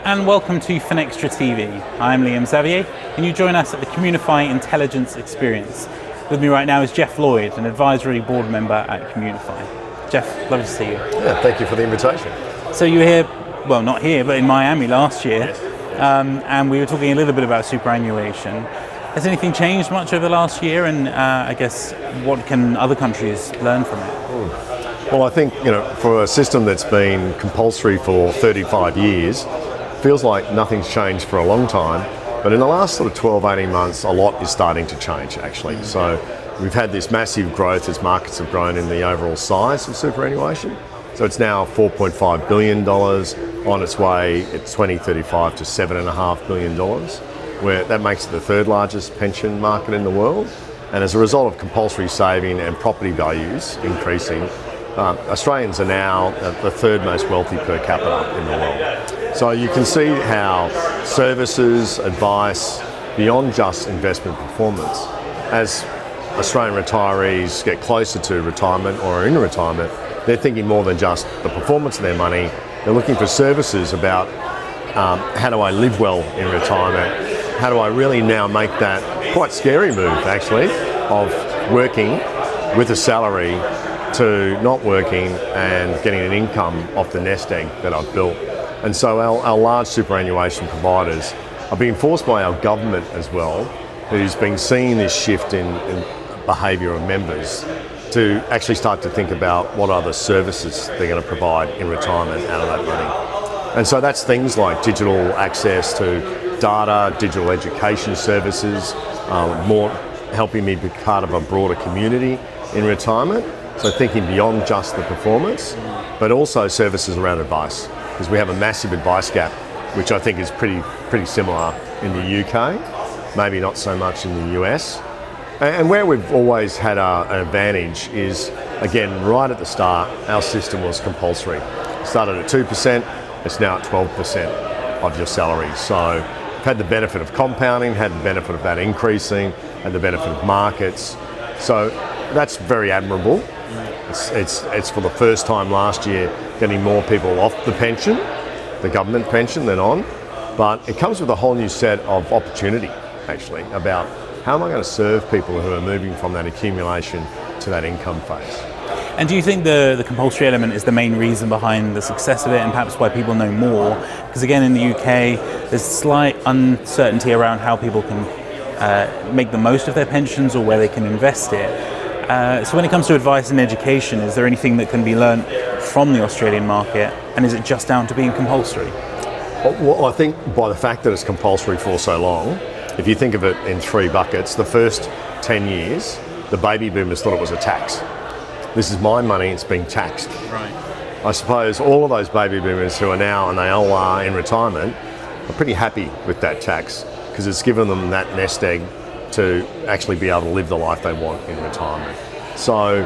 and welcome to FinextraTV. I'm Liam Xavier, and you join us at the Communify Intelligence Experience. With me right now is Geoff Lloyd, an advisory board member at Communify. Jeff, lovely to see you. Yeah, thank you for the invitation. So you were here, well, not here, but in Miami last year, Yes. and we were talking a little bit about superannuation. Has anything changed much over the last year, and I guess what can other countries learn from it? Well, I think, for a system that's been compulsory for 35 years, feels like nothing's changed for a long time. But in the last sort of 12, 18 months, a lot is starting to change, actually. So we've had this massive growth as markets have grown in the overall size of superannuation. So it's now $4.5 billion on its way at 2035 to $7.5 billion, where that makes it the third largest pension market in the world. And as a result of compulsory saving and property values increasing, Australians are now the third most wealthy per capita in the world. So you can see how services, advice, beyond just investment performance, as Australian retirees get closer to retirement or are in retirement, they're thinking more than just the performance of their money. They're looking for services about how do I live well in retirement? How do I really now make that quite scary move, actually, of working with a salary to not working and getting an income off the nest egg that I've built. And so our large superannuation providers are being forced by our government as well, who's been seeing this shift in behaviour of members, to actually start to think about what other services they're going to provide in retirement out of that money. And so that's things like digital access to data, digital education services, more helping me be part of a broader community in retirement. So thinking beyond just the performance, but also services around advice, because we have a massive advice gap, which I think is pretty similar in the UK, maybe not so much in the US. And where we've always had an advantage is, again, right at the start, our system was compulsory. It started at 2%, it's now at 12% of your salary. So we've had the benefit of compounding, had the benefit of that increasing, had the benefit of markets. So that's very admirable. It's for the first time last year getting more people off the pension, the government pension, than on. But it comes with a whole new set of opportunity, actually, about how am I going to serve people who are moving from that accumulation to that income phase. And do you think the compulsory element is the main reason behind the success of it, and perhaps why people know more? Because again, in the UK, there's slight uncertainty around how people can make the most of their pensions or where they can invest it. So when it comes to advice and education, is there anything that can be learnt from the Australian market, and is it just down to being compulsory? Well, I think by the fact that it's compulsory for so long, if you think of it in three buckets, the first 10 years, the baby boomers thought it was a tax. This is my money, it's being taxed. Right. I suppose all of those baby boomers who are now, and they all are in retirement, are pretty happy with that tax, because it's given them that nest egg to actually be able to live the life they want in retirement. So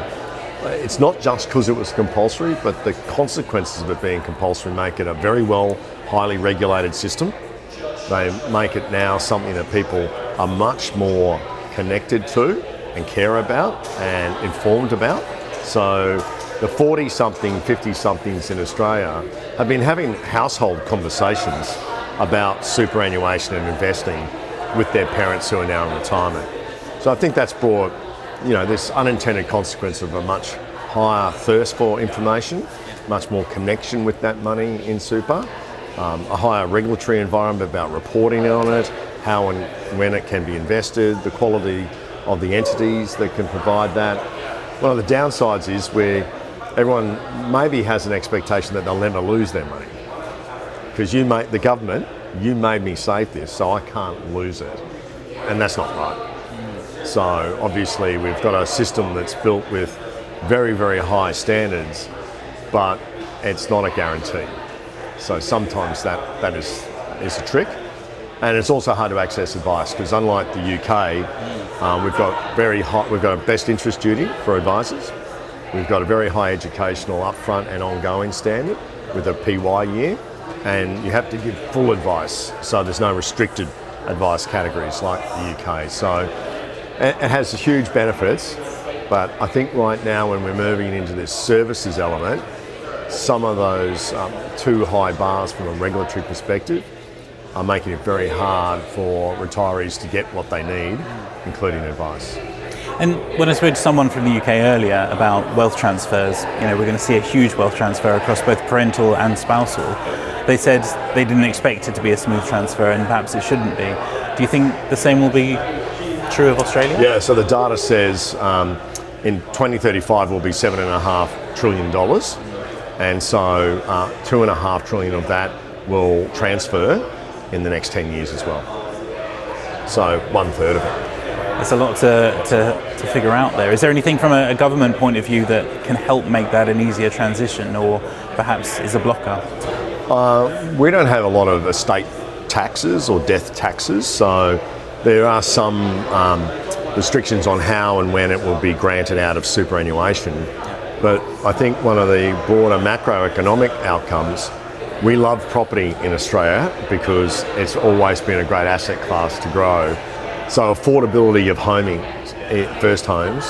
it's not just because it was compulsory, but the consequences of it being compulsory make it a very well, highly regulated system. They make it now something that people are much more connected to and care about and informed about. So the 40-something, 50-somethings in Australia have been having household conversations about superannuation and investing with their parents who are now in retirement. So I think that's brought, this unintended consequence of a much higher thirst for information, much more connection with that money in super, a higher regulatory environment about reporting on it, how and when it can be invested, the quality of the entities that can provide that. One of the downsides is where everyone maybe has an expectation that they'll never lose their money. Because the government, you made me save this, so I can't lose it. And that's not right. So obviously we've got a system that's built with very, very high standards, but it's not a guarantee. So sometimes that is a trick. And it's also hard to access advice, because unlike the UK, we've got a best interest duty for advisors. We've got a very high educational upfront and ongoing standard with a PY year. And you have to give full advice, so there's no restricted advice categories like the UK. So it has huge benefits, but I think right now when we're moving into this services element, some of those too high bars from a regulatory perspective are making it very hard for retirees to get what they need, including advice. And when I spoke to someone from the UK earlier about wealth transfers, we're going to see a huge wealth transfer across both parental and spousal. They said they didn't expect it to be a smooth transfer, and perhaps it shouldn't be. Do you think the same will be true of Australia? Yeah, so the data says in 2035 will be $7.5 trillion, and so $2.5 trillion of that will transfer in the next 10 years as well. So 1/3 of it. There's a lot to figure out there. Is there anything from a government point of view that can help make that an easier transition, or perhaps is a blocker? We don't have a lot of estate taxes or death taxes, so there are some restrictions on how and when it will be granted out of superannuation. But I think one of the broader macroeconomic outcomes, we love property in Australia because it's always been a great asset class to grow. So affordability of homing, first homes,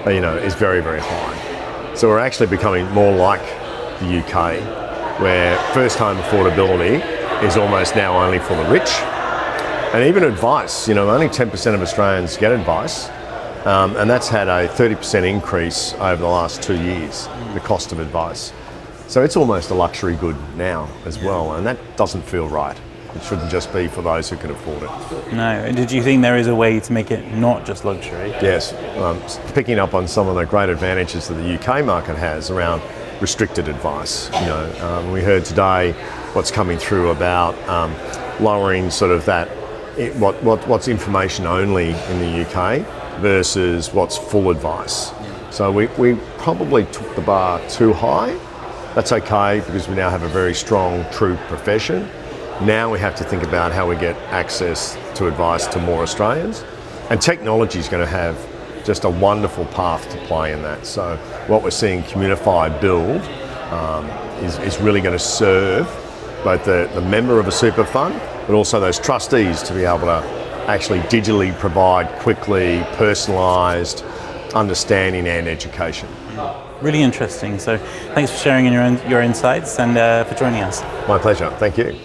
is very, very high. So we're actually becoming more like the UK, where first home affordability is almost now only for the rich. And even advice, only 10% of Australians get advice. And that's had a 30% increase over the last 2 years, the cost of advice. So it's almost a luxury good now as well, and that doesn't feel right. It shouldn't just be for those who can afford it. No. And did you think there is a way to make it not just luxury? Yes. Picking up on some of the great advantages that the UK market has around restricted advice. We heard today what's coming through about lowering sort of that, what's information only in the UK versus what's full advice. So we probably took the bar too high. That's okay, because we now have a very strong, true profession. Now we have to think about how we get access to advice to more Australians. And technology is going to have just a wonderful path to play in that. So what we're seeing Communify build is really going to serve both the member of a super fund, but also those trustees to be able to actually digitally provide quickly, personalised understanding and education. Really interesting. So thanks for sharing your insights and for joining us. My pleasure. Thank you.